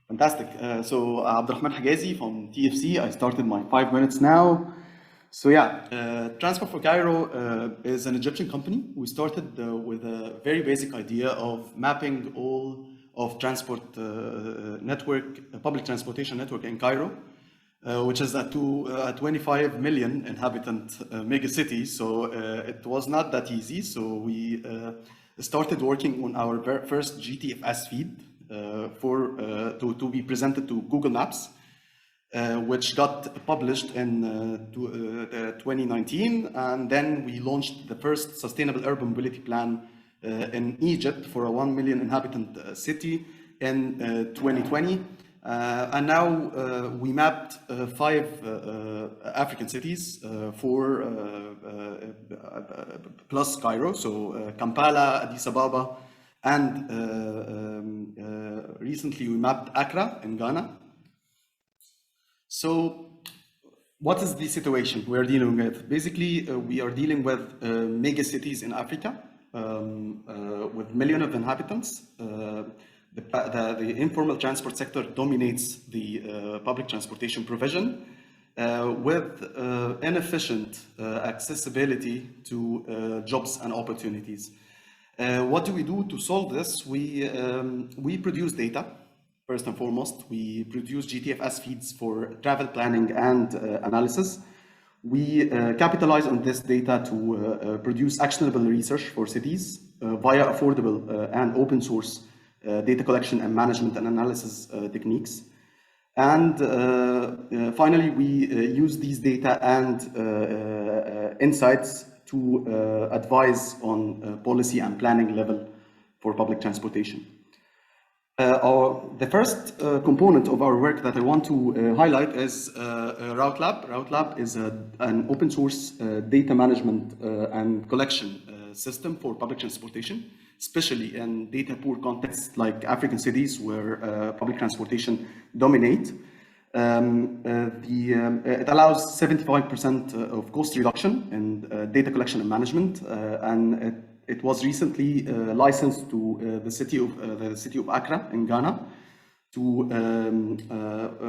Fantastic. Abdurrahman Higazi from TFC. I started my 5 minutes now. Transport for Cairo is an Egyptian company. We started with a very basic idea of mapping all of transport public transportation network in Cairo, which is a 25 million inhabitant megacity. So it was not that easy. So we started working on our first GTFS feed to be presented to Google Maps, which got published in 2019, and then we launched the first sustainable urban mobility plan in Egypt for a 1 million inhabitant city in 2020. And now we mapped 5 African cities plus Cairo, so Kampala, Addis Ababa, and recently we mapped Accra in Ghana. So what is the situation we are dealing with? Basically, we are dealing with megacities in Africa with millions of inhabitants. The informal transport sector dominates the public transportation provision with inefficient accessibility to jobs and opportunities. What do we do to solve this? We produce data. First and foremost, we produce GTFS feeds for travel planning and analysis. We capitalize on this data to produce actionable research for cities via affordable and open source data collection and management and analysis techniques. And finally, we use these data and insights to advise on policy and planning level for public transportation. The first component of our work that I want to highlight is Route Lab. Route Lab is an open source data management and collection system for public transportation, especially in data poor contexts like African cities where public transportation dominate. It allows 75% of cost reduction in data collection and management, and it was recently licensed to the city of Accra in Ghana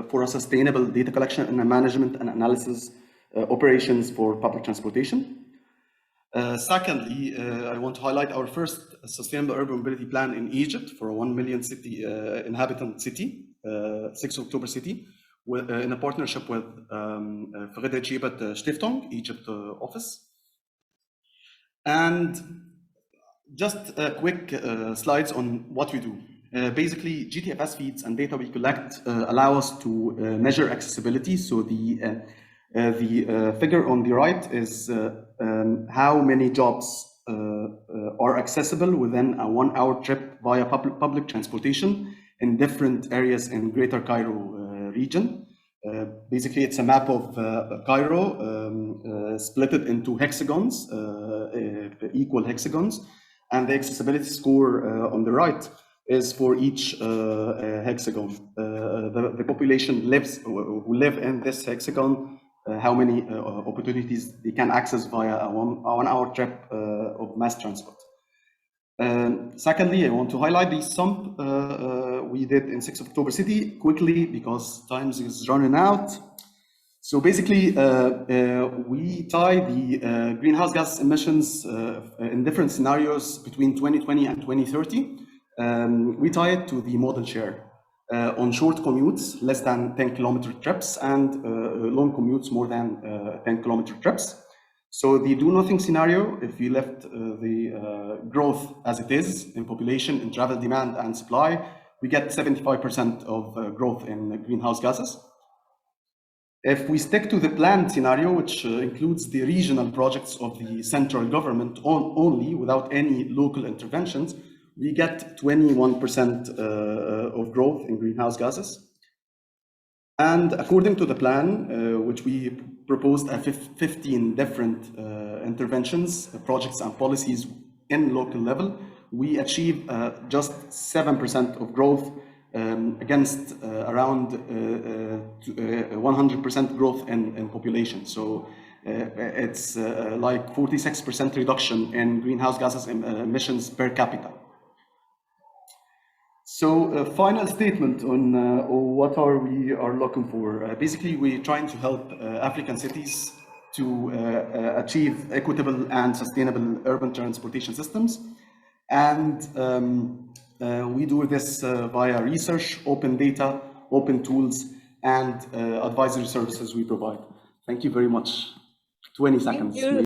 for a sustainable data collection and management and analysis operations for public transportation. Secondly, I want to highlight our first sustainable urban mobility plan in Egypt for a 1 million inhabitant city, 6 October city, in a partnership with Friedrich Ebert Stiftung, Egypt office. And just quick slides on what we do. Basically, GTFS feeds and data we collect allow us to measure accessibility. So the figure on the right is how many jobs are accessible within a 1-hour trip via public transportation in different areas in Greater Cairo region. Basically, it's a map of Cairo split it into hexagons, equal hexagons. And the accessibility score on the right is for each hexagon. The population who live in this hexagon, how many opportunities they can access via a 1-hour trip of mass transport. Secondly, I want to highlight the sump we did in 6 October City quickly because time is running out. So basically, we tie the greenhouse gas emissions in different scenarios between 2020 and 2030. We tie it to the modal share on short commutes, less than 10-kilometer trips, and long commutes, more than 10-kilometer trips. So the do-nothing scenario, if we left the growth as it is in population, in travel demand and supply, we get 75% of growth in greenhouse gases. If we stick to the planned scenario, which includes the regional projects of the central government only, without any local interventions, we get 21% of growth in greenhouse gases. And according to the plan, which we proposed 15 different interventions, projects and policies in local level, we achieve just 7% of growth against around 100% growth in population. So it's like 46% reduction in greenhouse gases emissions per capita. So, final statement on what we are looking for. Basically, we're trying to help African cities to achieve equitable and sustainable urban transportation systems. And we do this via research, open data, open tools, and advisory services we provide. Thank you very much. 20 seconds. Thank you.